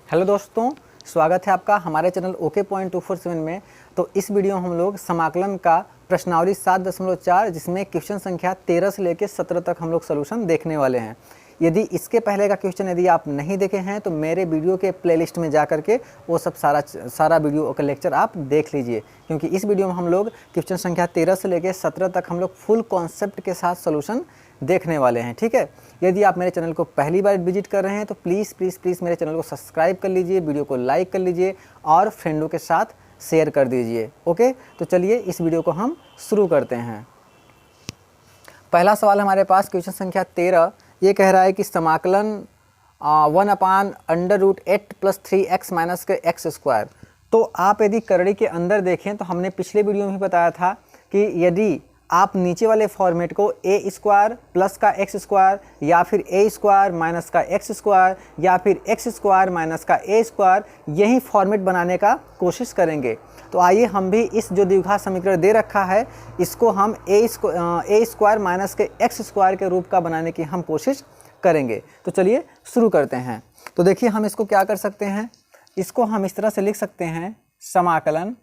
Hello दोस्तों, स्वागत है आपका हमारे चैनल ओके पॉइंट 247 में। तो इस वीडियो में हम लोग समाकलन का प्रश्नावली 7.4 जिसमें क्वेश्चन संख्या 13 से लेकर 17 तक हम लोग सोल्यूशन देखने वाले हैं। यदि इसके पहले का क्वेश्चन यदि आप नहीं देखे हैं तो मेरे वीडियो के प्लेलिस्ट में जा करके वो सब सारा वीडियो का लेक्चर आप देख लीजिए, क्योंकि इस वीडियो में हम लोग क्वेश्चन संख्या 13 से लेकर 17 तक हम लोग फुल कॉन्सेप्ट के साथ सोल्यूशन देखने वाले हैं। ठीक है, यदि आप मेरे चैनल को पहली बार विजिट कर रहे हैं तो प्लीज़ प्लीज़ प्लीज़ मेरे चैनल को सब्सक्राइब कर लीजिए, वीडियो को लाइक कर लीजिए और फ्रेंडों के साथ शेयर कर दीजिए। ओके, तो चलिए इस वीडियो को हम शुरू करते हैं। पहला सवाल हमारे पास क्वेश्चन संख्या 13 ये कह रहा है कि समाकलन 1/√8 + 3x - के x²। तो आप यदि करड़ी के अंदर देखें तो हमने पिछले वीडियो में भी बताया था कि यदि आप नीचे वाले फॉर्मेट को a² प्लस का x² या फिर a² माइनस का x² या फिर x² माइनस का a² यही फॉर्मेट बनाने का कोशिश करेंगे। तो आइए हम भी इस जो द्विघात समीकरण दे रखा है इसको हम a² माइनस के x² के रूप का बनाने की हम कोशिश करेंगे। तो चलिए शुरू करते हैं। तो देखिए हम इसको क्या कर सकते हैं, इसको हम इस तरह से लिख सकते हैं, समाकलन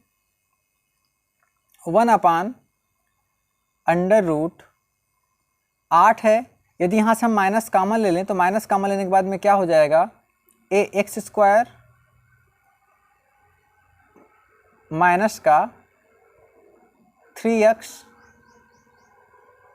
1/√8 है। यदि यहाँ से हम माइनस कॉमन ले लें तो माइनस कॉमन लेने के बाद में क्या हो जाएगा, ax² माइनस का 3x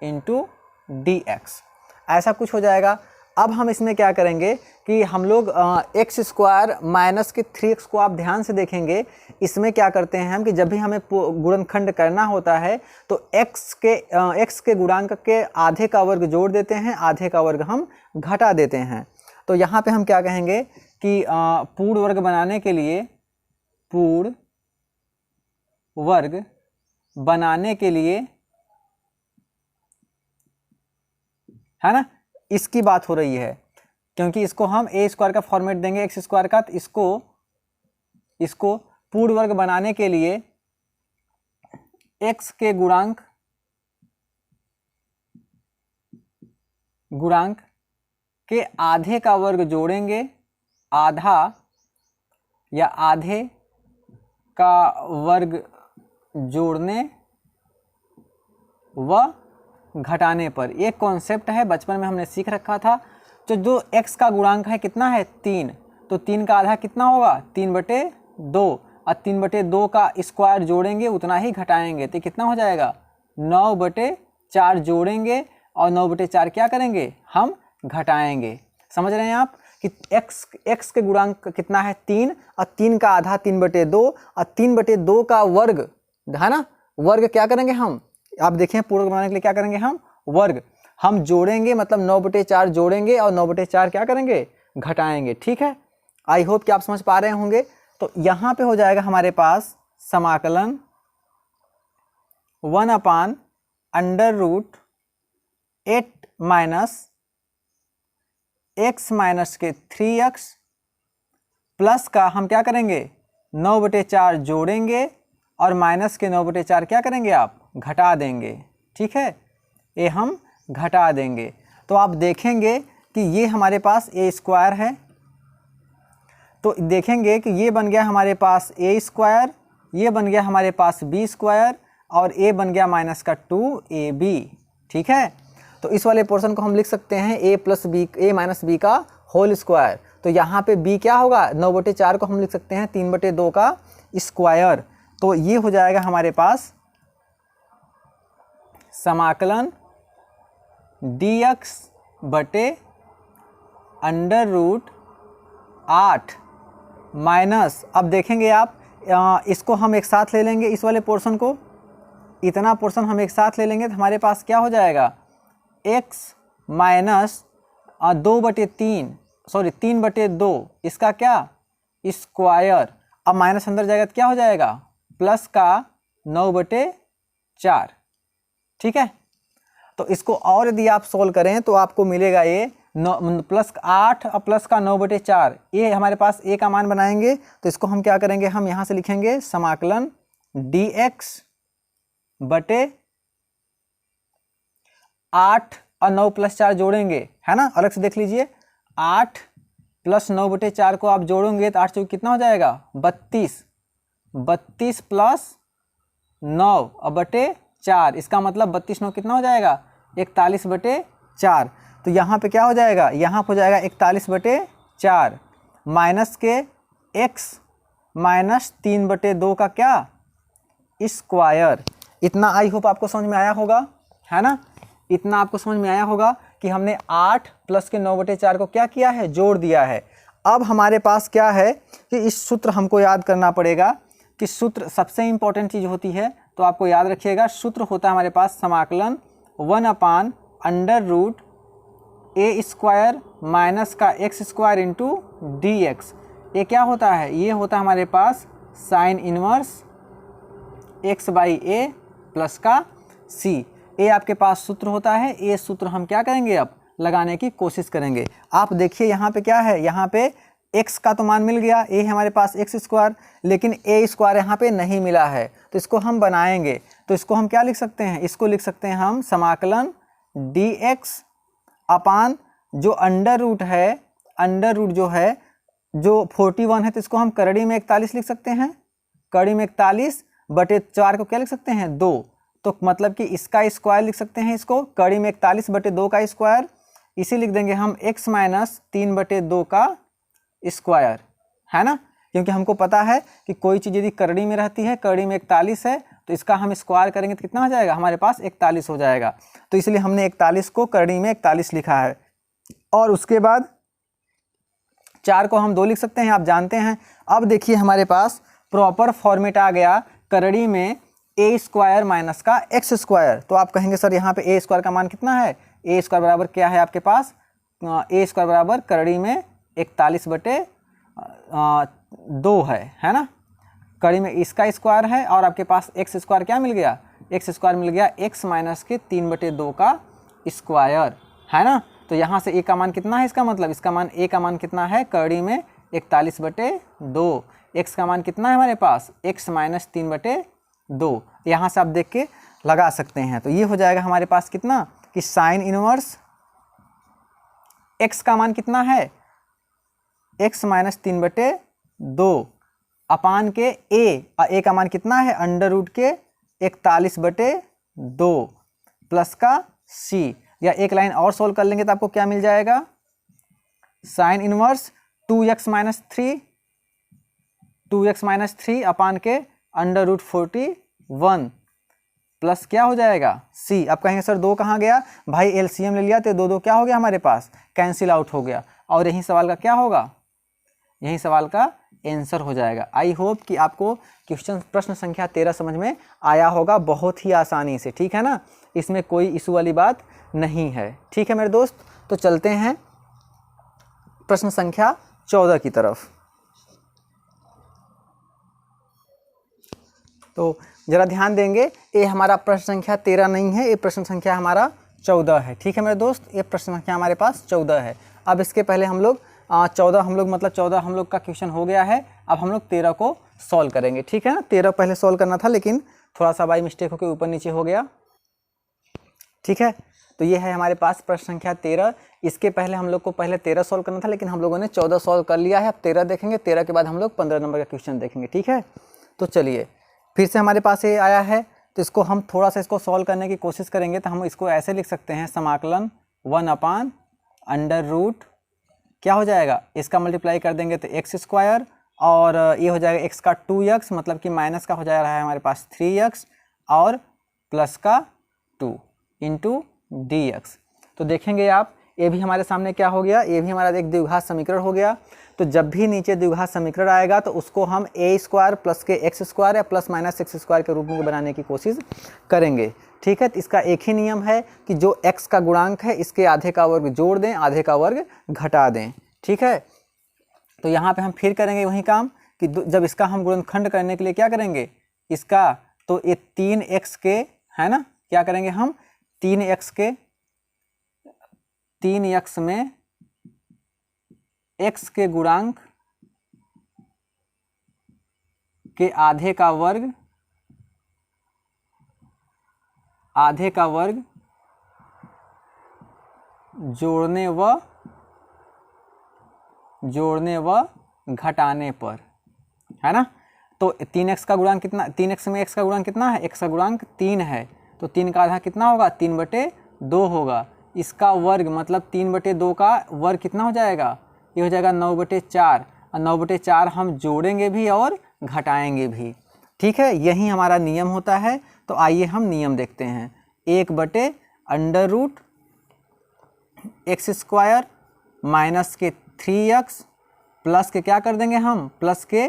× dx ऐसा कुछ हो जाएगा। अब हम इसमें क्या करेंगे कि हम लोग x² माइनस के 3x को आप ध्यान से देखेंगे, इसमें क्या करते हैं हम कि जब भी हमें गुणनखंड करना होता है तो x के गुणांक के आधे का वर्ग जोड़ देते हैं, आधे का वर्ग हम घटा देते हैं। तो यहाँ पे हम क्या कहेंगे कि पूर्ण वर्ग बनाने के लिए, पूर्ण वर्ग बनाने के लिए, है ना, इसकी बात हो रही है, क्योंकि इसको हम a² का फॉर्मेट देंगे x² का, तो इसको पूर्ण वर्ग बनाने के लिए x के गुणांक के आधे का वर्ग जोड़ेंगे, आधा या आधे का वर्ग जोड़ने व घटाने पर। एक कॉन्सेप्ट है, बचपन में हमने सीख रखा था। तो जो x का गुणांक है कितना है, 3, तो 3 का आधा कितना होगा, 3/2, और 3/2 का स्क्वायर जोड़ेंगे उतना ही घटाएंगे तो कितना हो जाएगा, 9/4 जोड़ेंगे और 9/4 क्या करेंगे, हम घटाएंगे। समझ रहे हैं आप कि x के गुणांक कितना है, 3, और 3 का आधा 3/2 और 3/2 का वर्ग, है ना, वर्ग क्या करेंगे हम, आप देखें पूर्ण बनाने के लिए क्या करेंगे, हम वर्ग हम जोड़ेंगे, मतलब 9/4 जोड़ेंगे और 9/4 क्या करेंगे, घटाएंगे। ठीक है, आई होप कि आप समझ पा रहे होंगे। तो यहाँ पे हो जाएगा हमारे पास समाकलन 1/√8 - x - के 3x प्लस का हम क्या करेंगे, 9/4 जोड़ेंगे और माइनस के 9/4 क्या करेंगे, आप घटा देंगे। ठीक है, ये हम घटा देंगे। तो आप देखेंगे कि ये हमारे पास a² है, तो देखेंगे कि ये बन गया हमारे पास a², ये बन गया हमारे पास b² और a बन गया माइनस का 2ab। ठीक है, तो इस वाले पोर्शन को हम लिख सकते हैं a - b का होल स्क्वायर। तो यहाँ पे b क्या होगा, 9/4 को हम लिख सकते हैं 3/2 का स्क्वायर। तो ये हो जाएगा हमारे पास समाकलन dx/√8 माइनस, अब देखेंगे आप इसको हम एक साथ ले लेंगे, इस वाले पोर्शन को, इतना पोर्शन हम एक साथ ले लेंगे तो हमारे पास क्या हो जाएगा, x माइनस 3/2 इसका क्या स्क्वायर, अब माइनस अंदर जाएगा तो क्या हो जाएगा, प्लस का 9/4। ठीक है, तो इसको और यदि आप सोल्व करें तो आपको मिलेगा ये +8 और प्लस का 9/4, ये हमारे पास a का मान बनाएंगे। तो इसको हम क्या करेंगे, हम यहाँ से लिखेंगे समाकलन dx/8 और 9 + 4 जोड़ेंगे, है ना, अलग से देख लीजिए, 8 प्लस 9/4 को आप जोड़ोगे तो 8 चौक कितना हो जाएगा 32, 32 प्लस 9/4, इसका मतलब 32 9 कितना हो जाएगा 41/4। तो यहाँ पे क्या हो जाएगा, यहाँ हो जाएगा 41/4 माइनस के x माइनस 3/2 का क्या स्क्वायर। इतना आई होप आपको समझ में आया होगा, है ना। इतना आपको समझ में आया होगा कि हमने 8 प्लस के 9/4 को क्या किया है, जोड़ दिया है। अब हमारे पास क्या है कि इस सूत्र हमको याद करना पड़ेगा कि सूत्र सबसे इंपॉर्टेंट चीज़ होती है, तो आपको याद रखिएगा सूत्र होता है हमारे पास समाकलन 1/√a² माइनस का x² इंटू dx। ये क्या होता है, ये होता है हमारे पास साइन इनवर्स x/a प्लस का c। ये आपके पास सूत्र होता है, ये सूत्र हम क्या करेंगे अब लगाने की कोशिश करेंगे। आप देखिए यहाँ पे क्या है, यहाँ पे x का तो मान मिल गया, ये है हमारे पास x², लेकिन a² यहाँ पे नहीं मिला है, तो इसको हम बनाएंगे। तो इसको हम क्या लिख सकते हैं, इसको लिख सकते हैं हम समाकलन dx अपान जो अंडर रूट है, अंडर रूट जो है जो 41 है, तो इसको हम करड़ी में 41 लिख सकते हैं। करड़ी में 41/4 को क्या लिख सकते हैं 2, तो मतलब कि इसका स्क्वायर लिख सकते हैं, इसको करड़ी में 41/2 का स्क्वायर। इसे लिख देंगे हम x माइनस 3/2 का स्क्वायर, है ना। क्योंकि हमको पता है कि कोई चीज़ यदि करड़ी में रहती है, करड़ी में 41 है, तो इसका हम स्क्वायर करेंगे तो कितना हो जाएगा, हमारे पास 41 हो जाएगा। तो इसलिए हमने 41 को करड़ी में 41 लिखा है। और उसके बाद 4 को हम 2 लिख सकते हैं, आप जानते हैं। अब देखिए हमारे पास प्रॉपर फॉर्मेट आ गया करड़ी में a² माइनस का x²। तो आप कहेंगे सर यहाँ पे a² का मान कितना है, a² बराबर क्या है आपके पास, a² बराबर करड़ी में 41/2 है ना। कड़ी में इसका स्क्वायर है और आपके पास x² क्या मिल गया, x² मिल गया x माइनस के 3/2 का स्क्वायर, है ना। तो यहाँ से a का मान कितना है, इसका मतलब इसका मान a का मान कितना है, करड़ी में 41/2, x का मान कितना है हमारे पास x माइनस 3/2। यहाँ से आप देख के लगा सकते हैं। तो ये हो जाएगा हमारे पास कितना कि साइन इनवर्स x का मान कितना है x माइनस 3/2 अपान के a का मान कितना है अंडर रूट के 41/2 प्लस का c। या एक लाइन और सोल्व कर लेंगे तो आपको क्या मिल जाएगा, साइन इनवर्स 2x माइनस 3 अपान के अंडर रूट 41 प्लस क्या हो जाएगा c। आप कहेंगे सर 2 कहाँ गया, भाई एलसीएम ले लिया तो 2 2 क्या हो गया हमारे पास, कैंसिल आउट हो गया। और यही सवाल का क्या होगा, यही सवाल का आंसर हो जाएगा। आई होप कि आपको क्वेश्चन प्रश्न संख्या 13 समझ में आया होगा बहुत ही आसानी से, ठीक है ना। इसमें कोई इशू वाली बात नहीं है, ठीक है मेरे दोस्त। तो चलते हैं प्रश्न संख्या 14 की तरफ। तो जरा ध्यान देंगे, ये हमारा प्रश्न संख्या 13 नहीं है, ये प्रश्न संख्या हमारा 14 है, ठीक है मेरे दोस्त। ये प्रश्न संख्या हमारे पास 14 है। अब इसके पहले हम लोग 14 हम लोग का क्वेश्चन हो गया है। अब हम लोग 13 को सॉल्व करेंगे, ठीक है ना। 13 पहले सॉल्व करना था, लेकिन थोड़ा सा बाई मिस्टेक होकर ऊपर नीचे हो गया, ठीक है। तो ये है हमारे पास प्रश्न संख्या 13। इसके पहले हम लोग को पहले 13 सॉल्व करना था, लेकिन हम लोगों ने 14 सॉल्व कर लिया है। अब 13 देखेंगे, 13 के बाद हम लोग 15 नंबर का क्वेश्चन देखेंगे, ठीक है। तो चलिए फिर से हमारे पास ये आया है, तो इसको हम थोड़ा सा इसको सॉल्व करने की कोशिश करेंगे। तो हम इसको ऐसे लिख सकते हैं, समाकलन 1/√, क्या हो जाएगा, इसका मल्टीप्लाई कर देंगे तो x², और ये हो जाएगा x का 2x, मतलब कि माइनस का हो जा रहा है हमारे पास 3x, और प्लस का 2 इंटू dx। तो देखेंगे आप, ये भी हमारे सामने क्या हो गया, ये भी हमारा एक द्विघात समीकरण हो गया। तो जब भी नीचे द्विघात समीकरण आएगा तो उसको हम a² प्लस के x² या प्लस माइनस x² के रूप में बनाने की कोशिश करेंगे, ठीक है। तो इसका एक ही नियम है कि जो x का गुणांक है इसके आधे का वर्ग जोड़ दें, आधे का वर्ग घटा दें, ठीक है। तो यहाँ पे हम फिर करेंगे वही काम कि जब इसका हम गुणनखंड करने के लिए क्या करेंगे, इसका तो ये 3x के, है ना, क्या करेंगे हम 3x में x के गुणांक के आधे का वर्ग जोड़ने व जोड़ने व घटाने पर, है ना। तो 3x का गुणांक कितना, 3x में x का गुणांक कितना है, x का गुणांक 3 है, तो 3 का आधा कितना होगा, 3/2 होगा। इसका वर्ग मतलब 3/2 का वर्ग कितना हो जाएगा, ये हो जाएगा 9/4, और 9/4 हम जोड़ेंगे भी और घटाएंगे भी, ठीक है। यही हमारा नियम होता है। तो आइए हम नियम देखते हैं। 1/√x² माइनस के 3x प्लस के क्या कर देंगे हम, प्लस के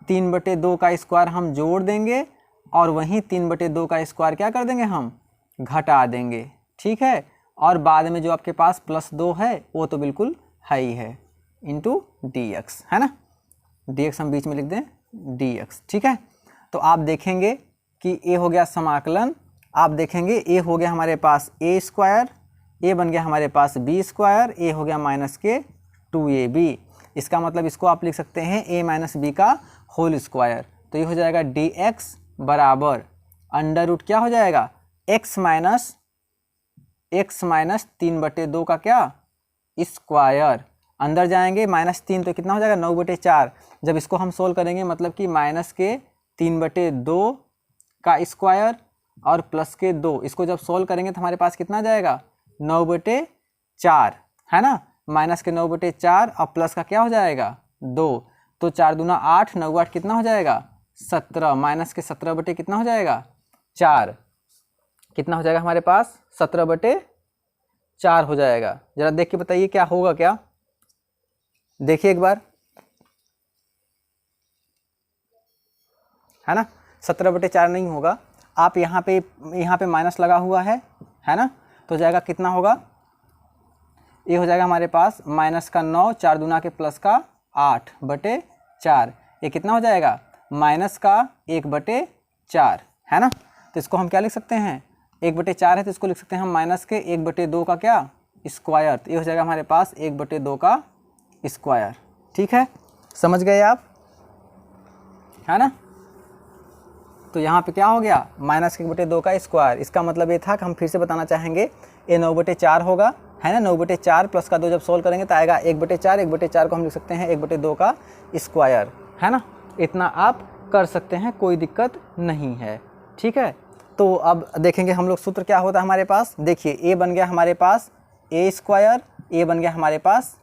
3/2 का स्क्वायर हम जोड़ देंगे, और वहीं 3/2 का स्क्वायर क्या कर देंगे हम, घटा देंगे, ठीक है। और बाद में जो आपके पास +2 है वो तो बिल्कुल है ही है, इंटू dx, है ना। dx हम बीच में लिख दें dx, ठीक है। तो आप देखेंगे कि a हो गया समाकलन, आप देखेंगे a हो गया हमारे पास a², a बन गया हमारे पास b², a हो गया माइनस के 2ab। इसका मतलब इसको आप लिख सकते हैं a माइनस बी का होल स्क्वायर। तो ये हो जाएगा dx बराबर अंडर रूट क्या हो जाएगा, x माइनस 3/2 का क्या स्क्वायर, अंदर जाएंगे -3 तो कितना हो जाएगा 9/4। जब इसको हम सोल्व करेंगे मतलब कि माइनस के 3/2 का स्क्वायर और प्लस के 2, इसको जब सोल्व करेंगे तो हमारे पास कितना जाएगा 9/4, है ना। माइनस के 9/4 और प्लस का क्या हो जाएगा 2, तो 4 दूना 8, 9 8 कितना हो जाएगा 17, माइनस के 17 कितना हो जाएगा 4, कितना हो जाएगा हमारे पास 17/4 हो जाएगा। जरा देख के बताइए क्या होगा, क्या देखिए एक बार, है ना। 17/4 नहीं होगा, आप यहाँ पे माइनस लगा हुआ है ना, तो जाएगा कितना होगा, ये हो जाएगा हमारे पास माइनस का 9, 4 दूना के प्लस का 8/4, ये कितना हो जाएगा माइनस का 1/4, है ना। तो इसको हम क्या लिख सकते हैं, 1/4 है तो इसको लिख सकते हैं हम माइनस के 1/2 का क्या स्क्वायर, तो ये हो जाएगा हमारे पास 1/2 का स्क्वायर, ठीक है। समझ गए आप, है ना। तो यहाँ पे क्या हो गया माइनस के 1/2 का स्क्वायर। इसका मतलब ये था कि हम फिर से बताना चाहेंगे, ये 9/4 होगा, है ना। 9/4 प्लस का 2 जब सोल्व करेंगे तो आएगा 1/4, 1/4 को हम लिख सकते हैं 1/2 का स्क्वायर, है ना। इतना आप कर सकते हैं, कोई दिक्कत नहीं है, ठीक है। तो अब देखेंगे हम लोग सूत्र क्या होता है हमारे पास। देखिए a बन गया हमारे पास a², a बन गया हमारे पास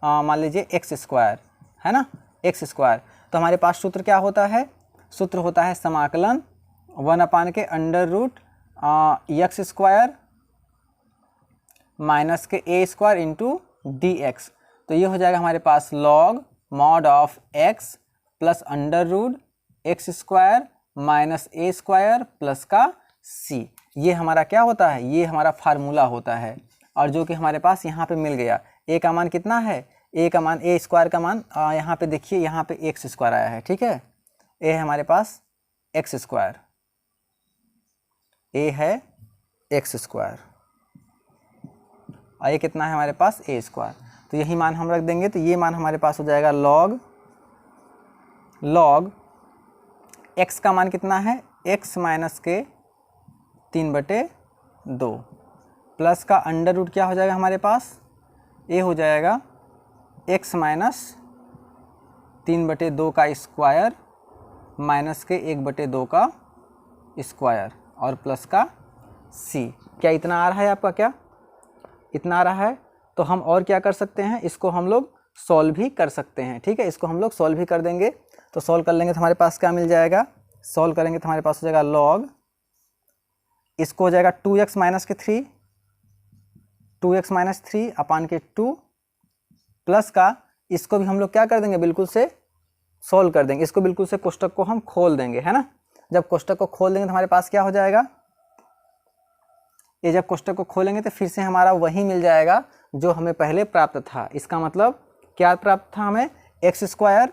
मान लीजिए x², है ना, x²। तो हमारे पास सूत्र क्या होता है, सूत्र होता है समाकलन 1/√x² माइनस के a² इंटू dx। तो ये हो जाएगा हमारे पास log mod of x plus under root x² minus a² plus का c। ये हमारा क्या होता है, ये हमारा फार्मूला होता है, और जो कि हमारे पास यहाँ पे मिल गया। a का मान कितना है, a का मान a² का मान यहाँ पे देखिए, यहाँ पे x² आया है, ठीक है। a है हमारे पास x², a है x², और ये कितना है हमारे पास a²। तो यही मान हम रख देंगे, तो ये मान हमारे पास हो जाएगा लॉग x का मान कितना है, x माइनस के 3/2 प्लस का अंडर रूट क्या हो जाएगा हमारे पास, a हो जाएगा x माइनस 3/2 का स्क्वायर माइनस के 1/2 का स्क्वायर और प्लस का c। क्या इतना आ रहा है आपका, क्या इतना आ रहा है। तो हम और क्या कर सकते हैं, इसको हम लोग सॉल्व भी कर सकते हैं, ठीक है। इसको हम लोग सॉल्व भी कर देंगे। तो सॉल्व कर लेंगे तो हमारे पास क्या मिल जाएगा, सॉल्व करेंगे तो हमारे पास हो जाएगा लॉग, इसको हो जाएगा 2x माइनस के 3, 2x माइनस 3 अपान के 2 प्लस का, इसको भी हम लोग क्या कर देंगे, बिल्कुल से सॉल्व कर देंगे, इसको बिल्कुल से कोष्टक को हम खोल देंगे, है ना। जब कोष्टक को खोल देंगे तो हमारे पास क्या हो जाएगा, ये जब कोष्टक को खोलेंगे तो फिर से हमारा वही मिल जाएगा जो हमें पहले प्राप्त था। इसका मतलब क्या प्राप्त था हमें, x²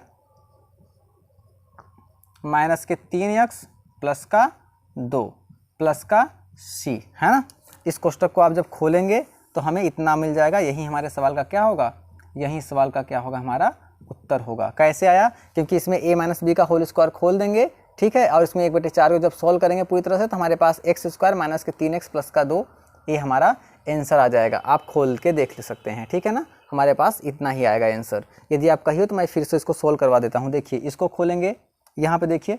माइनस के 3x प्लस का 2 प्लस का c, है ना। इस कोष्टक को आप जब खोलेंगे तो हमें इतना मिल जाएगा। यही हमारे सवाल का क्या होगा, यही सवाल का क्या होगा, हमारा उत्तर होगा। कैसे आया, क्योंकि इसमें a माइनस बी का होल स्क्वायर खोल देंगे, ठीक है, और इसमें 1/4 को जब सॉल्व करेंगे पूरी तरह से तो हमारे पास x² माइनस के 3x प्लस का 2, ये हमारा आंसर आ जाएगा। आप खोल के देख सकते हैं, ठीक है ना। हमारे पास इतना ही आएगा आंसर। यदि आप कहिए तो मैं फिर से इसको सोल्व करवा देता हूँ। देखिए इसको खोलेंगे, यहाँ पे देखिए,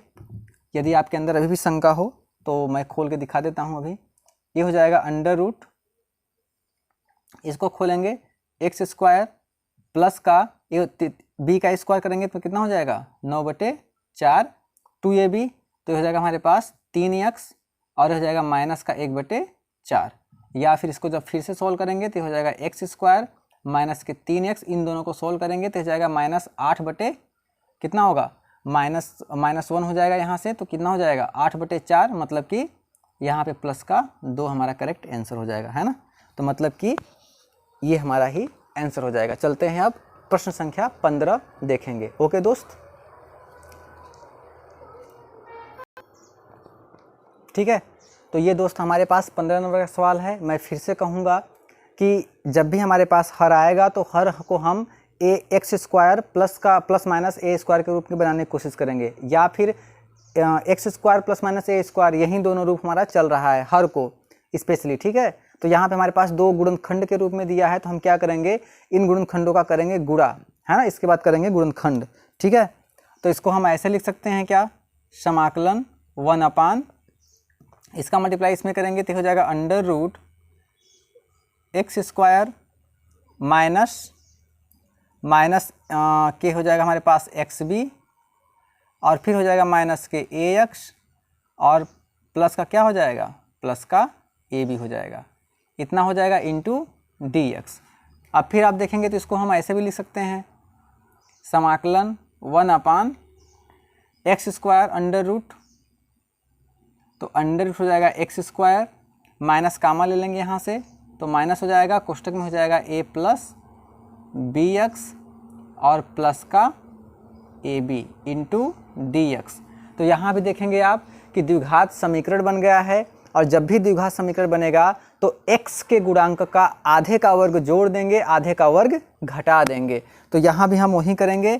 यदि आपके अंदर अभी भी शंका हो तो मैं खोल के दिखा देता हूँ। अभी ये हो जाएगा अंडर रूट, इसको खोलेंगे एक्स स्क्वायर प्लस का ये बी का स्क्वायर करेंगे तो कितना हो जाएगा 9/4 2ab, तो हो जाएगा हमारे पास 3x और हो जाएगा माइनस का 1/4। या फिर इसको जब फिर से सोल्व करेंगे तो हो जाएगा एक्स स्क्वायर माइनस के 3x, इन दोनों को सोल्व करेंगे तो हो जाएगा -8 बटे कितना होगा -1 हो जाएगा यहाँ से, तो कितना हो जाएगा 8/4, मतलब कि यहाँ पे प्लस का 2 हमारा करेक्ट आंसर हो जाएगा, है ना। तो मतलब कि ये हमारा ही आंसर हो जाएगा। चलते हैं अब प्रश्न संख्या 15 देखेंगे। ओके दोस्त, ठीक है। तो ये दोस्त हमारे पास 15 नंबर का सवाल है। मैं फिर से कहूँगा कि जब भी हमारे पास हर आएगा तो हर को हम x square plus minus a square के रूप में बनाने की कोशिश करेंगे, या फिर x square plus minus a square, यही दोनों रूप हमारा चल रहा है हर को स्पेशली, ठीक है। तो यहाँ पे हमारे पास 2 गुणनखंड के रूप में दिया है, तो हम क्या करेंगे, इन गुणनखंडों का करेंगे गुणा, है ना। इसके बाद करेंगे गुणनखंड, ठीक है। तो इसको हम ऐसे लिख सकते हैं क्या, समाकलन 1/, इसका मल्टीप्लाई इसमें करेंगे तो हो जाएगा under root x square minus के हो जाएगा हमारे पास एक्स बी, और फिर हो जाएगा माइनस के ए एक्स, और प्लस का क्या हो जाएगा, प्लस का ए बी हो जाएगा। इतना हो जाएगा इंटू डी एक्स। अब फिर आप देखेंगे तो इसको हम ऐसे भी लिख सकते हैं, समाकलन 1/, एक्स स्क्वायर अंडर रूट, तो अंडर रूट हो जाएगा एक्स स्क्वायर, माइनस कामा ले लेंगे यहाँ से, तो माइनस हो जाएगा, कोष्टक में हो जाएगा ए प्लस बी एक्स और प्लस का a b into d x. तो यहाँ भी देखेंगे आप कि द्विघात समीकरण बन गया है, और जब भी द्विघात समीकरण बनेगा तो x के गुणांक का आधे का वर्ग जोड़ देंगे, आधे का वर्ग घटा देंगे। तो यहाँ भी हम वही करेंगे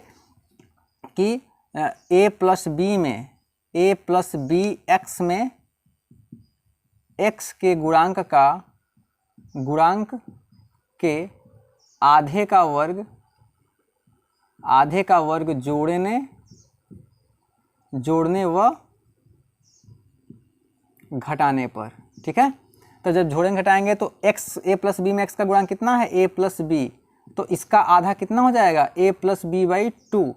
कि a प्लस बी में a प्लस बी एक्स में x के गुणांक के आधे का वर्ग जोड़ने व घटाने पर, ठीक है। तो जब जोड़ेंगे घटाएंगे तो a प्लस बी में x का गुणांक कितना है, a प्लस बी, तो इसका आधा कितना हो जाएगा, a प्लस बी बाई 2।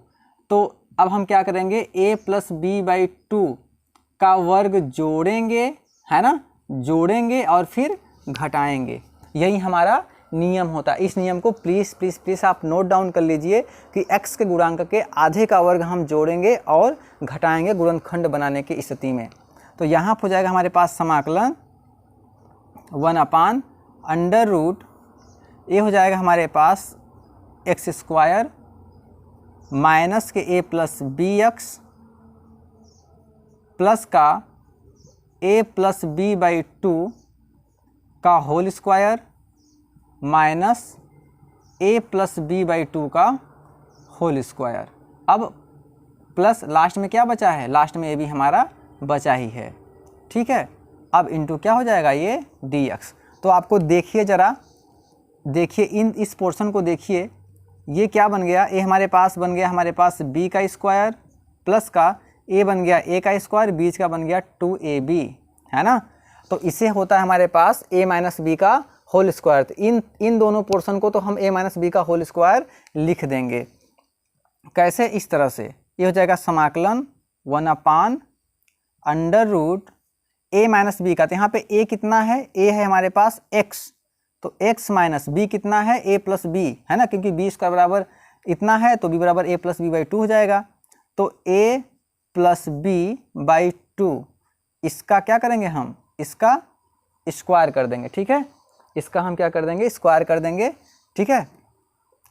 तो अब हम क्या करेंगे, a प्लस बी बाई 2 का वर्ग जोड़ेंगे, है ना, जोड़ेंगे और फिर घटाएंगे। यही हमारा नियम होता है। इस नियम को प्लीज़ आप नोट डाउन कर लीजिए कि x के गुणांक के आधे का वर्ग हम जोड़ेंगे और घटाएंगे गुणनखंड बनाने की स्थिति में। तो यहाँ हो जाएगा हमारे पास समाकलन 1/, अंडर रूट ये हो जाएगा हमारे पास एक्स स्क्वायर माइनस के a plus b x plus का ए प्लस बी बाई 2 का whole square minus a plus b by 2 का होल स्क्वायर। अब प्लस लास्ट में क्या बचा है, लास्ट में ए भी हमारा बचा ही है, ठीक है। अब इंटू क्या हो जाएगा, ये डी एक्स। तो आपको देखिए जरा, देखिए इस पोर्शन को देखिए, ये क्या बन गया, ए हमारे पास बन गया हमारे पास बी का स्क्वायर प्लस का ए बन गया ए का स्क्वायर, बीच का बन गया 2ab, है ना। तो इसे होता है हमारे पास a माइनस बी का होल स्क्वायर। तो इन दोनों पोर्शन को तो हम a माइनस बी का होल स्क्वायर लिख देंगे। कैसे, इस तरह से ये हो जाएगा समाकलन 1/, under root a minus b का, तो यहाँ पे a कितना है, a है हमारे पास x, तो x माइनस b कितना है, a प्लस बी, है ना, क्योंकि b स्क्वायर बराबर इतना है तो b बराबर a प्लस बी बाई 2 हो जाएगा। तो a प्लस बी बाई 2, इसका क्या करेंगे हम, इसका स्क्वायर कर देंगे, ठीक है। इसका हम क्या कर देंगे, स्क्वायर कर देंगे, ठीक है।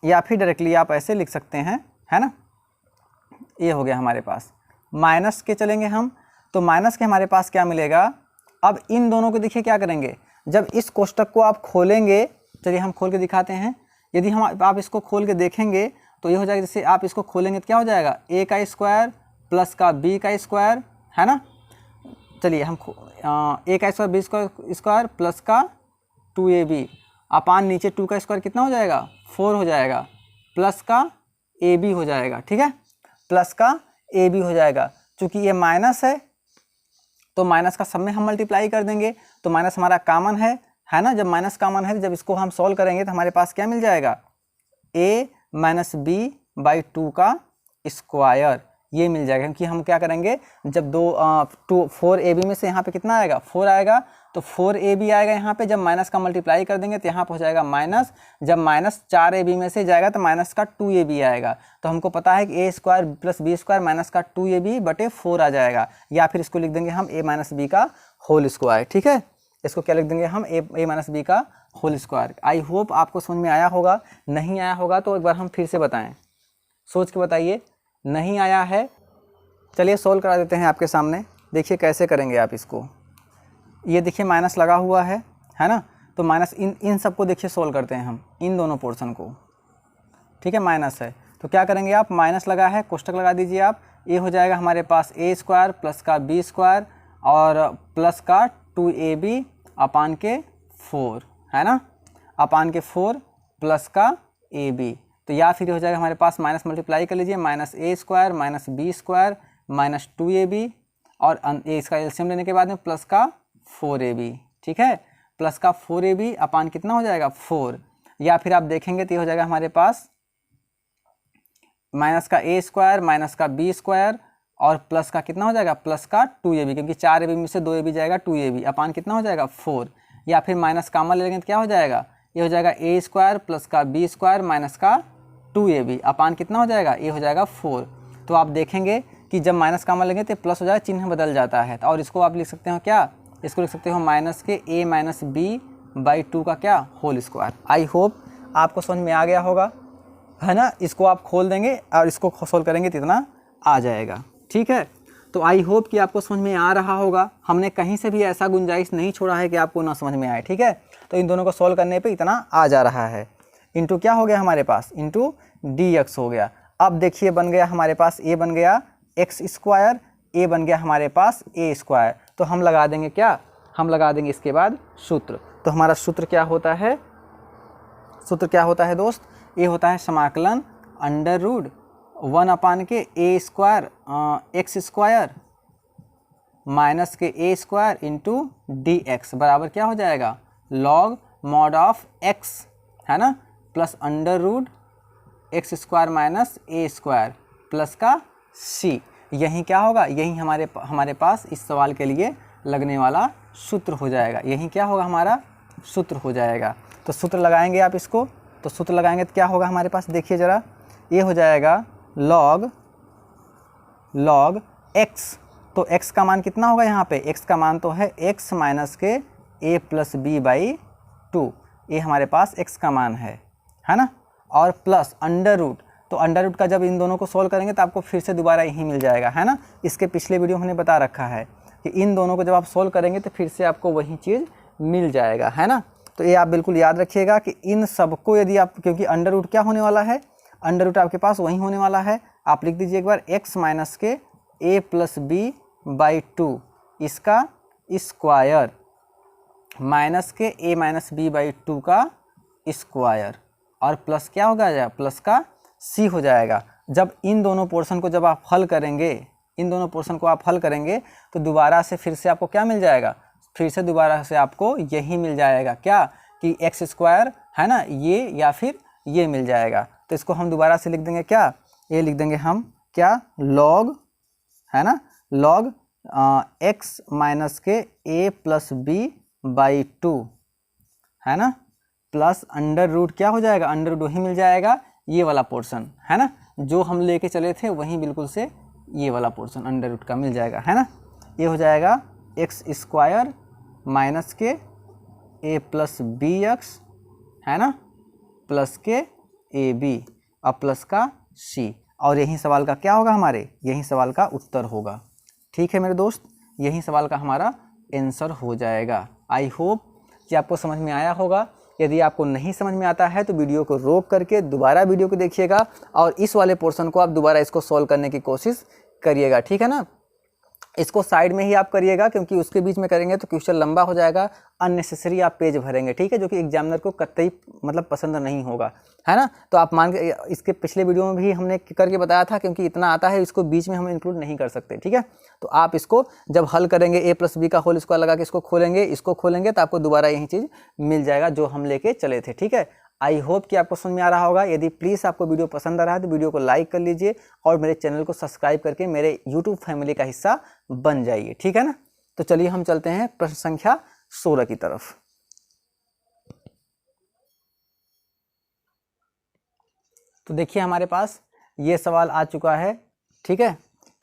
या फिर डायरेक्टली आप ऐसे लिख सकते हैं, है ना। ये हो गया हमारे पास, माइनस के चलेंगे हम, तो माइनस के हमारे पास क्या मिलेगा। अब इन दोनों को देखिए क्या करेंगे, जब इस कोष्टक को आप खोलेंगे, चलिए हम खोल के दिखाते हैं। यदि आप इसको खोल के देखेंगे तो ये हो जाएगा, जैसे आप इसको खोलेंगे तो क्या हो जाएगा, a का स्क्वायर प्लस का b का स्क्वायर, है ना। चलिए हम a का स्क्वायर b स्क्वायर प्लस का 2ab अपान नीचे 2 का स्क्वायर कितना हो जाएगा 4 हो जाएगा, प्लस का ab हो जाएगा। ठीक है, प्लस का ab हो जाएगा। चूंकि ये माइनस है तो माइनस का सब में हम मल्टीप्लाई कर देंगे, तो माइनस हमारा कॉमन है ना। जब माइनस कॉमन है, जब इसको हम सॉल्व करेंगे तो हमारे पास क्या मिल जाएगा, a माइनस बी बाई 2 का स्क्वायर, ये मिल जाएगा। क्योंकि हम क्या करेंगे, जब 4ab में से यहाँ पे कितना आएगा 4 आएगा, तो 4ab आएगा यहाँ पे। जब माइनस का मल्टीप्लाई कर देंगे तो यहाँ पे हो जाएगा माइनस। जब माइनस 4ab में से जाएगा तो माइनस का 2ab आएगा। तो हमको पता है कि a square plus b square minus का 2ab बटे 4 आ जाएगा। या फिर इसको लिख देंगे हम a माइनस बी का होल स्क्वायर। ठीक है, इसको क्या लिख देंगे हम a माइनस बी का होल स्क्वायर। आई होप आपको समझ में आया होगा। नहीं आया होगा तो एक बार हम फिर से बताएं, सोच के बताइए। नहीं आया है, चलिए सोल्व करा देते हैं आपके सामने। देखिए कैसे करेंगे आप इसको। ये देखिए माइनस लगा हुआ है ना, तो माइनस इन सबको देखिए सोल्व करते हैं हम, इन दोनों पोर्शन को। ठीक है, माइनस है तो क्या करेंगे आप, माइनस लगा है कोष्टक लगा दीजिए आप। ये हो जाएगा हमारे पास a स्क्वायर प्लस का b स्क्वायर और प्लस का 2ab अपान के 4 है ना, अपान के 4 प्लस का ab। तो या फिर हो जाएगा हमारे पास माइनस मल्टीप्लाई कर लीजिए, minus a square minus b square minus 2ab और इसका एलसीएम लेने के बाद में प्लस का 4ab। ठीक है, प्लस का 4ab अपान कितना हो जाएगा 4। या फिर आप देखेंगे तो ये हो जाएगा हमारे पास माइनस का a स्क्वायर माइनस का b स्क्वायर और प्लस का कितना हो जाएगा प्लस का 2ab, क्योंकि 4ab में से 2ab जाएगा 2ab अपान कितना हो जाएगा 4। या फिर माइनस कॉमन ले लेंगे तो क्या हो जाएगा, ये हो जाएगा a स्क्वायर प्लस का b स्क्वायर माइनस का 2ab अपान कितना हो जाएगा, ये हो जाएगा 4। तो आप देखेंगे कि जब माइनस कॉमन लेंगे तो प्लस हो जाएगा, चिन्ह बदल जाता है। और इसको आप लिख सकते हो क्या, इसको लिख सकते हो माइनस के a माइनस बी बाई 2 का क्या होल स्क्वायर। आई होप आपको समझ में आ गया होगा, है ना। इसको आप खोल देंगे और इसको सोल्व करेंगे तो इतना आ जाएगा। ठीक है, तो आई होप कि आपको समझ में आ रहा होगा। हमने कहीं से भी ऐसा गुंजाइश नहीं छोड़ा है कि आपको ना समझ में आए। ठीक है, तो इन दोनों को सोल्व करने पे इतना आ जा रहा है। इंटू क्या हो गया हमारे पास, इंटू dx हो गया। अब देखिए बन गया हमारे पास, a बन गया x स्क्वायर, a बन गया हमारे पास a स्क्वायर। तो हम लगा देंगे क्या, हम लगा देंगे इसके बाद सूत्र। तो हमारा सूत्र क्या होता है, सूत्र क्या होता है दोस्त, ये होता है समाकलन अंडर रूट 1 अपान के a square x square minus के a स्क्वायर इंटू dx बराबर क्या हो जाएगा लॉग मॉड ऑफ x, है ना, plus under root x square minus a square plus का c। यही क्या होगा, यही हमारे पास इस सवाल के लिए लगने वाला सूत्र हो जाएगा। यही क्या होगा, हमारा सूत्र हो जाएगा। तो सूत्र लगाएंगे आप इसको, तो सूत्र लगाएंगे तो क्या होगा हमारे पास, देखिए ज़रा, ये हो जाएगा लॉग x। तो x का मान कितना होगा यहाँ पे, x का मान तो है x माइनस के a प्लस बी बाई 2, ये हमारे पास x का मान है ना। और प्लस अंडर रूट, तो अंडर रूट का जब इन दोनों को सोल्व करेंगे तो आपको फिर से दोबारा यही मिल जाएगा, है ना। इसके पिछले वीडियो हमने बता रखा है कि इन दोनों को जब आप सोल्व करेंगे तो फिर से आपको वही चीज़ मिल जाएगा, है ना। तो ये आप बिल्कुल याद रखिएगा कि इन सबको यदि आप, क्योंकि अंडर रूट क्या होने वाला है, अंडर रूट आपके पास वही होने वाला है। आप लिख दीजिए एक बार x माइनस के a प्लस बी बाई 2 इसका स्क्वायर माइनस के a माइनस बी बाई 2 का स्क्वायर और प्लस क्या होगा, प्लस का c हो जाएगा। जब इन दोनों पोर्शन को जब आप हल करेंगे, इन दोनों पोर्शन को आप हल करेंगे तो दोबारा से फिर से आपको क्या मिल जाएगा, फिर से दोबारा से आपको यही मिल जाएगा क्या कि x स्क्वायर, है ना, ये या फिर ये मिल जाएगा। तो इसको हम दोबारा से लिख देंगे क्या, ये लिख देंगे हम क्या लॉग, है ना, लॉग x माइनस के a प्लस बी बाई 2, है ना, प्लस अंडर रूट क्या हो जाएगा, अंडर रूट वही मिल जाएगा, ये वाला पोर्शन, है ना, जो हम लेके चले थे वहीं बिल्कुल से ये वाला पोर्शन अंडर रूट का मिल जाएगा, है ना। ये हो जाएगा x स्क्वायर माइनस के a प्लस बी एक्स, है ना, प्लस के ए बी और प्लस का c। और यही सवाल का क्या होगा, हमारे यही सवाल का उत्तर होगा। ठीक है मेरे दोस्त, यही सवाल का हमारा आंसर हो जाएगा। आई होप कि आपको समझ में आया होगा। यदि आपको नहीं समझ में आता है तो वीडियो को रोक करके दोबारा वीडियो को देखिएगा और इस वाले पोर्शन को आप दोबारा इसको सॉल्व करने की कोशिश करिएगा, ठीक है ना। इसको साइड में ही आप करिएगा, क्योंकि उसके बीच में करेंगे तो क्वेश्चन लंबा हो जाएगा, अननेसेसरी आप पेज भरेंगे, ठीक है, जो कि एग्जामिनर को कतई मतलब पसंद नहीं होगा, है ना। तो आप मान के, इसके पिछले वीडियो में भी हमने करके बताया था, क्योंकि इतना आता है इसको बीच में हम इंक्लूड नहीं कर सकते, ठीक है। तो आप इसको जब हल करेंगे a+b का होल स्क्वायर लगा के इसको खोलेंगे तो आपको दोबारा यही चीज़ मिल जाएगा जो हम लेके चले थे, ठीक है। आई होप कि आपको समझ में आ रहा होगा। यदि प्लीज़ आपको वीडियो पसंद आ रहा है तो वीडियो को लाइक कर लीजिए और मेरे चैनल को सब्सक्राइब करके मेरे यूट्यूब फैमिली का हिस्सा बन जाइए, ठीक है ना। तो चलिए हम चलते हैं प्रश्न संख्या 16 की तरफ। तो देखिए हमारे पास ये सवाल आ चुका है, ठीक है,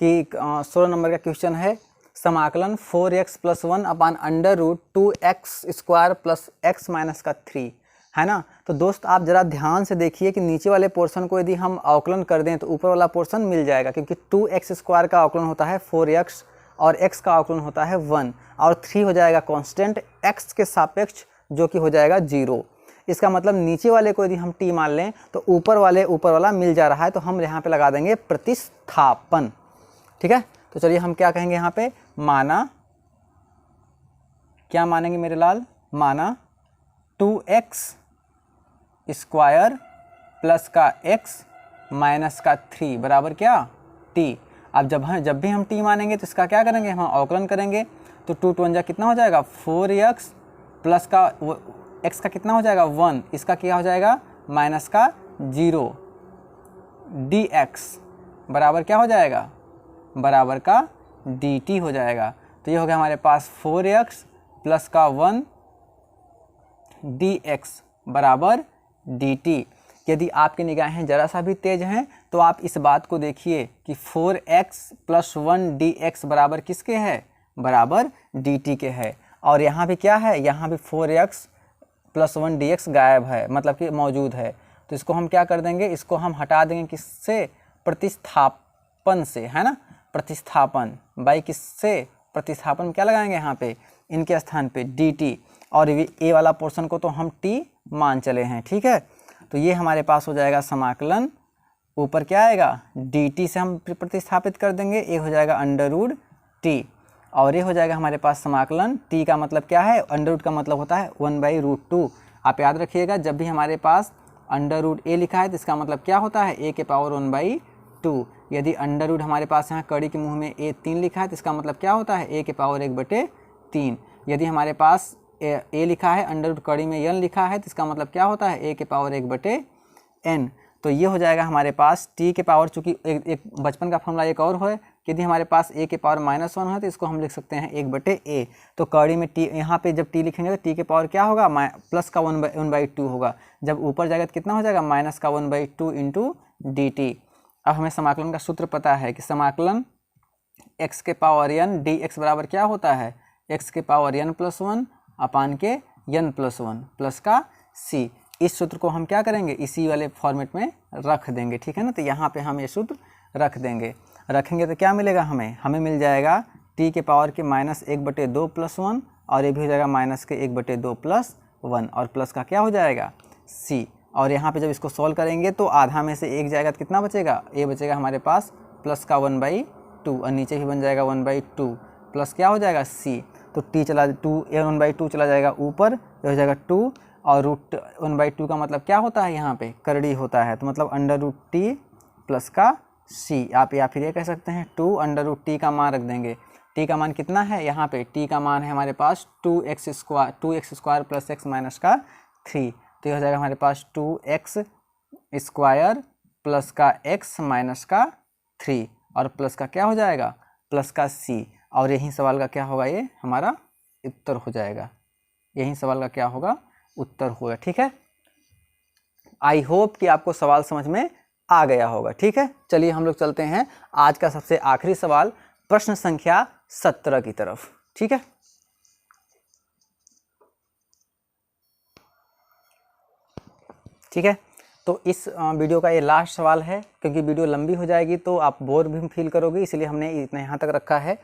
कि 16 नंबर का क्वेश्चन है, समाकलन 4x + 1 अपान √2x² + x - का 3, है ना। तो दोस्त आप ज़रा ध्यान से देखिए कि नीचे वाले पोर्शन को यदि हम अवकलन कर दें तो ऊपर वाला पोर्शन मिल जाएगा, क्योंकि 2x² का अवकलन होता है 4x और x का अवकलन होता है 1 और 3 हो जाएगा कांस्टेंट x के सापेक्ष, जो कि हो जाएगा 0। इसका मतलब नीचे वाले को यदि हम t मान लें तो ऊपर वाला मिल जा रहा है, तो हम यहाँ पे लगा देंगे प्रतिस्थापन, ठीक है। तो चलिए हम क्या कहेंगे यहाँ पे, क्या मानेंगे मेरे लाल, माना 2x² प्लस का x माइनस का 3 बराबर क्या, t। अब जब भी हम t मानेंगे तो इसका क्या करेंगे, हम अवकलन करेंगे, तो 2 × 2 कितना हो जाएगा 4x प्लस का x का कितना हो जाएगा 1, इसका क्या हो जाएगा माइनस का 0 dx बराबर क्या हो जाएगा, बराबर का dt हो जाएगा। तो ये हो गया हमारे पास 4x प्लस का 1 dx बराबर dt। यदि आपकी निगाहें ज़रा सा भी तेज हैं तो आप इस बात को देखिए कि 4x + 1 dx बराबर किसके है, बराबर dt के है। और यहाँ भी क्या है, यहाँ भी 4x + 1 dx गायब है, मतलब कि मौजूद है। तो इसको हम क्या कर देंगे, इसको हम हटा देंगे किससे, प्रतिस्थापन से, है ना। प्रतिस्थापन बाई किससे, प्रतिस्थापन में क्या लगाएंगे यहाँ पे, इनके स्थान पे dt, और ए वाला पोर्शन को तो हम t मान चले हैं, ठीक है। तो ये हमारे पास हो जाएगा समाकलन, ऊपर क्या आएगा dt से हम प्रतिस्थापित कर देंगे, ए हो जाएगा √t, और ये हो जाएगा हमारे पास समाकलन, t का मतलब क्या है, √ का मतलब होता है 1/√2। आप याद रखिएगा, जब भी हमारे पास √a लिखा है तो इसका मतलब क्या होता है, a के पावर 1/2। यदि √ हमारे पास यहाँ कड़ी के मुँह में a3 लिखा है तो इसका मतलब क्या होता है, a के पावर 1/3। यदि हमारे पास a लिखा है, √ कड़ी में n लिखा है तो इसका मतलब क्या होता है, a के पावर 1/n। तो ये हो जाएगा हमारे पास t के पावर, चूँकि एक बचपन का फॉर्मूला एक और है, यदि हमारे पास a के पावर -1 है तो इसको हम लिख सकते हैं 1/a। तो कड़ी में t, यहाँ पे जब t लिखेंगे तो t के पावर क्या होगा, प्लस का 1/2 होगा, जब ऊपर जाएगा तो कितना हो जाएगा, माइनस का 1/2 इंटू dt। अब हमें समाकलन का सूत्र पता है कि समाकलन x के पावर n dx बराबर क्या होता है, x के पावर n+1 अपान के n+1 प्लस का c। इस सूत्र को हम क्या करेंगे, इसी वाले फॉर्मेट में रख देंगे, ठीक है ना। तो यहाँ पे हम ये सूत्र रखेंगे तो क्या मिलेगा, हमें मिल जाएगा t के पावर के -1/2 + 1, और ये भी हो जाएगा -1/2 + 1, और प्लस का क्या हो जाएगा c। और यहाँ पे जब इसको सॉल्व करेंगे तो आधा में से 1 जाएगा तो कितना बचेगा, a बचेगा हमारे पास प्लस का 1/2, और नीचे भी बन जाएगा 1/2 प्लस क्या हो जाएगा c। तो t चला 1/2 चला जाएगा ऊपर, ये हो जाएगा 2, और √1/2 का मतलब क्या होता है, यहाँ पे करड़ी होता है, तो मतलब √t प्लस का c। आप या फिर ये कह सकते हैं 2 √t का मान रख देंगे। t का मान कितना है, यहाँ पे t का मान है हमारे पास 2x² प्लस x माइनस का 3। तो ये हो जाएगा हमारे पास 2x² प्लस का x माइनस का 3, और प्लस का क्या हो जाएगा, प्लस का c। और यही सवाल का क्या होगा, ये हमारा उत्तर हो जाएगा, यही सवाल का क्या होगा, उत्तर होगा, ठीक है। आई होप कि आपको सवाल समझ में आ गया होगा, ठीक है। चलिए हम लोग चलते हैं आज का सबसे आखिरी सवाल, प्रश्न संख्या 17 की तरफ, ठीक है। ठीक है, तो इस वीडियो का ये लास्ट सवाल है, क्योंकि वीडियो लंबी हो जाएगी तो आप बोर भी फील करोगे, इसलिए हमने इतना यहाँ तक रखा है।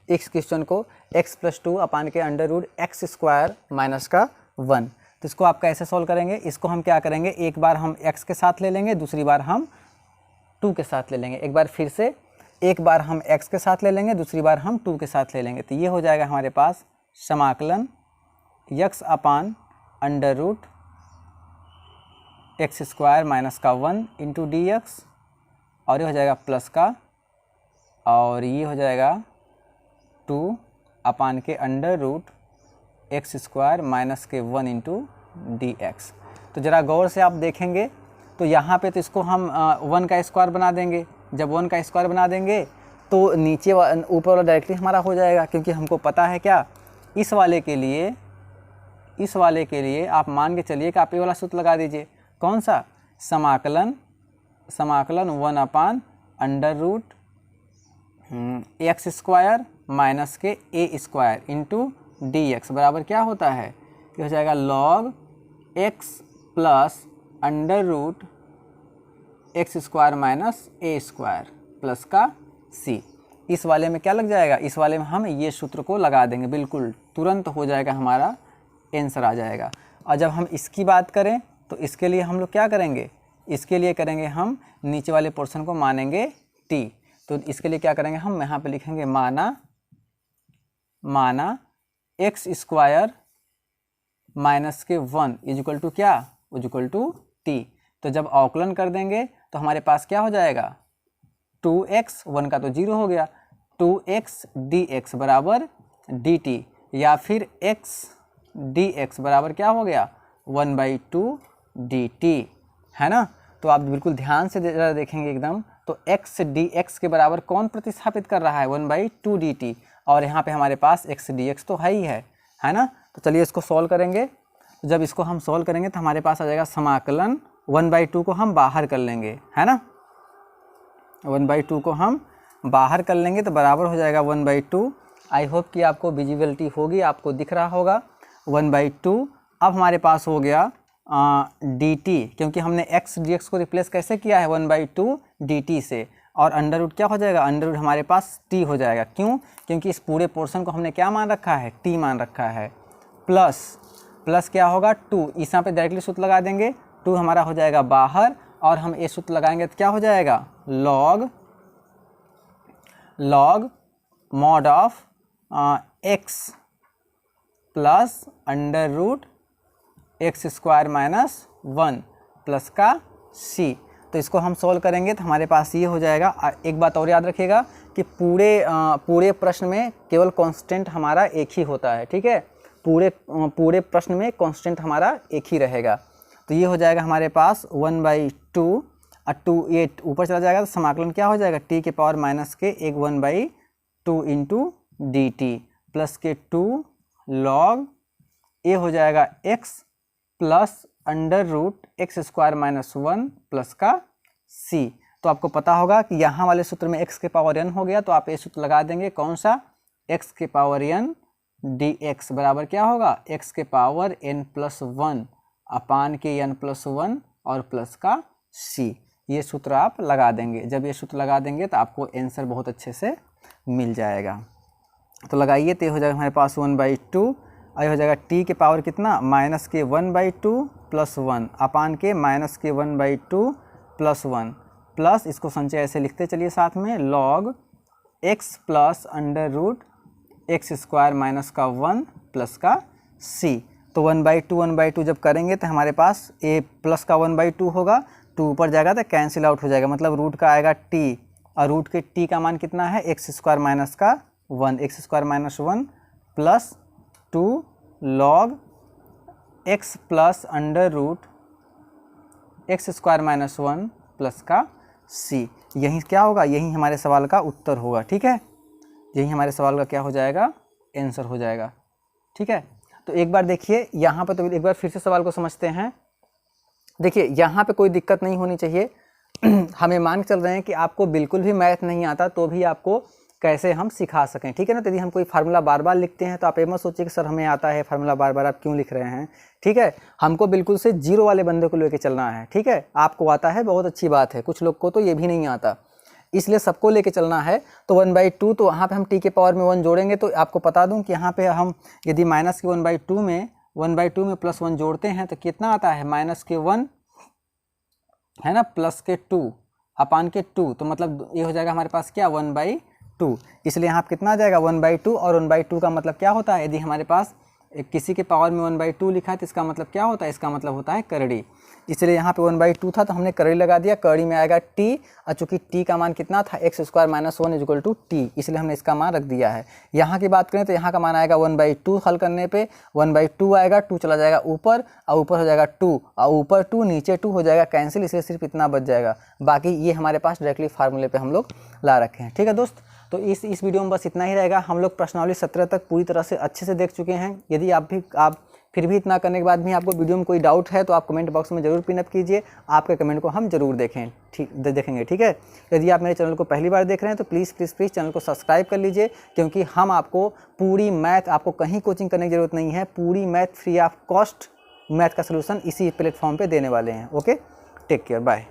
इस क्वेश्चन को x + 2 अपान के √x² माइनस का 1। तो इसको आप कैसे सॉल्व करेंगे, इसको हम क्या करेंगे, एक बार हम x के साथ ले लेंगे, दूसरी बार हम 2 के साथ ले लेंगे। एक बार फिर से एक बार हम x के साथ ले लेंगे, दूसरी बार हम 2 के साथ ले लेंगे। तो ये हो जाएगा हमारे पास समाकलन x upon under root x square minus का 1 इंटू डी एक्स, और ये हो जाएगा प्लस का, और ये हो जाएगा 2 अपान के under root x square minus के 1 इंटू डी एक्स। तो ज़रा गौर से आप देखेंगे तो यहाँ पे तो इसको हम 1 का स्क्वायर बना देंगे। जब 1 का स्क्वायर बना देंगे तो नीचे ऊपर वाला डायरेक्टली हमारा हो जाएगा, क्योंकि हमको पता है क्या, इस वाले के लिए आप मान के चलिए कि आप ये वाला सूत्र लगा दीजिए। कौन सा? समाकलन 1 upon under root x square minus के a square into d x बराबर क्या होता है? ये हो जाएगा log x plus under root x square minus a square plus का सी। इस वाले में क्या लग जाएगा? इस वाले में हम ये सूत्र को लगा देंगे, बिल्कुल तुरंत हो जाएगा, हमारा आंसर आ जाएगा। और जब हम इसकी बात करें तो इसके लिए हम लोग क्या करेंगे? इसके लिए करेंगे हम नीचे वाले पोर्शन को मानेंगे t। तो इसके लिए क्या करेंगे? हम यहाँ पे लिखेंगे माना एक्स स्क्वायर माइनस के 1 इक्वल टू क्या? Equal to t। तो जब अवकलन कर देंगे तो हमारे पास क्या हो जाएगा? 2x, 1 का तो 0 हो गया, 2x dx बराबर dt, या फिर x dx बराबर क्या हो गया? 1/2 dt, है ना। तो आप बिल्कुल ध्यान से ज़रा देखेंगे एकदम, तो x dx के बराबर कौन प्रतिस्थापित कर रहा है? 1/2 dt, और यहाँ पे हमारे पास x dx तो है ही है ना। तो चलिए इसको सॉल्व करेंगे। जब इसको हम सॉल्व करेंगे तो हमारे पास आ जाएगा समाकलन 1/2 को हम बाहर कर लेंगे, है ना। 1/2 को हम बाहर कर लेंगे तो बराबर हो जाएगा 1/2। आई होप कि आपको विजिबिलिटी होगी, आपको दिख रहा होगा 1/2। अब हमारे पास हो गया dt, क्योंकि हमने x dx को रिप्लेस कैसे किया है? 1/2 dt से, और अंडर रूट क्या हो जाएगा? अंडर रूट हमारे पास t हो जाएगा। क्यों? क्योंकि इस पूरे पोर्शन को हमने क्या मान रखा है? t मान रखा है। प्लस क्या होगा? 2, इस यहाँ पे डायरेक्टली सूत्र लगा देंगे, 2 हमारा हो जाएगा बाहर, और हम ये सूत्र लगाएंगे तो क्या हो जाएगा? log mod of x plus under root x square minus 1 plus का c। तो इसको हम सॉल्व करेंगे तो हमारे पास ये हो जाएगा। एक बात और याद रखिएगा कि पूरे प्रश्न में केवल कांस्टेंट हमारा एक ही होता है, ठीक है। पूरे प्रश्न में कांस्टेंट हमारा एक ही रहेगा। तो ये हो जाएगा हमारे पास 1/2, और 2 ये ऊपर चला जाएगा तो समाकलन क्या हो जाएगा? t के पावर माइनस के 1/2 इंटू डी टी प्लस के 2 log ये हो जाएगा x plus under root x square minus 1 plus का c। तो आपको पता होगा कि यहाँ वाले सूत्र में x के पावर n हो गया, तो आप ये सूत्र लगा देंगे। कौन सा? x के पावर n dx बराबर क्या होगा? x के पावर n प्लस 1 अपान के n प्लस 1 और प्लस का c। ये सूत्र आप लगा देंगे। जब ये सूत्र लगा देंगे तो आपको आंसर बहुत अच्छे से मिल जाएगा। तो लगाइए, तो हो जाएगा हमारे पास 1/2, और हो जाएगा t के पावर कितना? माइनस के 1/2 प्लस 1 अपान के माइनस के 1/2 प्लस 1, प्लस इसको संचय ऐसे लिखते चलिए साथ में, log x plus under root x square minus का 1 प्लस का c। तो 1/2 जब करेंगे तो हमारे पास a प्लस का 1/2 होगा, 2 ऊपर जाएगा तो कैंसिल आउट हो जाएगा, मतलब रूट का आएगा t, और रूट के t का मान कितना है? एक्स स्क्वायर माइनस का 1, x square minus 1 plus 2 log x plus under root x square minus 1 plus का c। यही क्या होगा? यही हमारे सवाल का उत्तर होगा, ठीक है। यही हमारे सवाल का क्या हो जाएगा? आंसर हो जाएगा, ठीक है। तो एक बार देखिए यहाँ पर, तो एक बार फिर से सवाल को समझते हैं। देखिए यहाँ पे कोई दिक्कत नहीं होनी चाहिए। हमें मान के चल रहे हैं कि आपको बिल्कुल भी मैथ नहीं आता तो भी आपको कैसे हम सिखा सकें, ठीक है ना। तो यदि हम कोई फार्मूला बार बार लिखते हैं तो आप ये मत सोचिए कि सर हमें आता है फार्मूला बार बार आप क्यों लिख रहे हैं, ठीक है। हमको बिल्कुल से जीरो वाले बंदे को लेके चलना है, ठीक है। आपको आता है, बहुत अच्छी बात है, कुछ लोग को तो ये भी नहीं आता, इसलिए सबको लेके चलना है। तो 1/2, तो वहाँ पे हम t के पावर में 1 जोड़ेंगे। तो आपको बता दूं कि यहाँ पे हम यदि माइनस के 1/2 में प्लस 1 जोड़ते हैं तो कितना आता है? माइनस के 1 है ना, प्लस के 2, अपान के 2, तो मतलब ये हो जाएगा हमारे पास क्या 1/2। इसलिए यहाँ पे कितना आ जाएगा 1/2, और 1/2 का मतलब क्या होता है, यदि हमारे पास किसी के पावर में 1/2 लिखा है तो इसका मतलब क्या होता है, इसका मतलब होता है करड़ी। इसलिए यहाँ पे 1/2 था तो हमने करड़ी लगा दिया, करड़ी में आएगा t, और चूंकि t का मान कितना था x² - 1 = t, इसलिए हमने इसका मान रख दिया है। यहाँ की बात करें तो यहाँ का मान आएगा 1/2, हल करने पे 1/2 आएगा, 2 चला जाएगा ऊपर, और ऊपर हो जाएगा 2, और ऊपर 2 नीचे 2 हो जाएगा कैंसिल, इसलिए सिर्फ इतना बच जाएगा। बाकी ये हमारे पास डायरेक्टली फार्मूले पे हम लोग ला रखे हैं। ठीक है दोस्त, तो इस वीडियो में बस इतना ही रहेगा। हम लोग प्रश्नावली 17 तक पूरी तरह से अच्छे से देख चुके हैं। यदि आप फिर भी इतना करने के बाद भी आपको वीडियो में कोई डाउट है तो आप कमेंट बॉक्स में ज़रूर पिन अप कीजिए, आपके कमेंट को हम ज़रूर देखेंगे। ठीक है, यदि आप मेरे चैनल को पहली बार देख रहे हैं तो प्लीज़ चैनल को सब्सक्राइब कर लीजिए, क्योंकि हम आपको पूरी मैथ, आपको कहीं कोचिंग करने की ज़रूरत नहीं है, पूरी math free of cost math का सलूशन इसी प्लेटफॉर्म पर देने वाले हैं। Okay, take care, bye.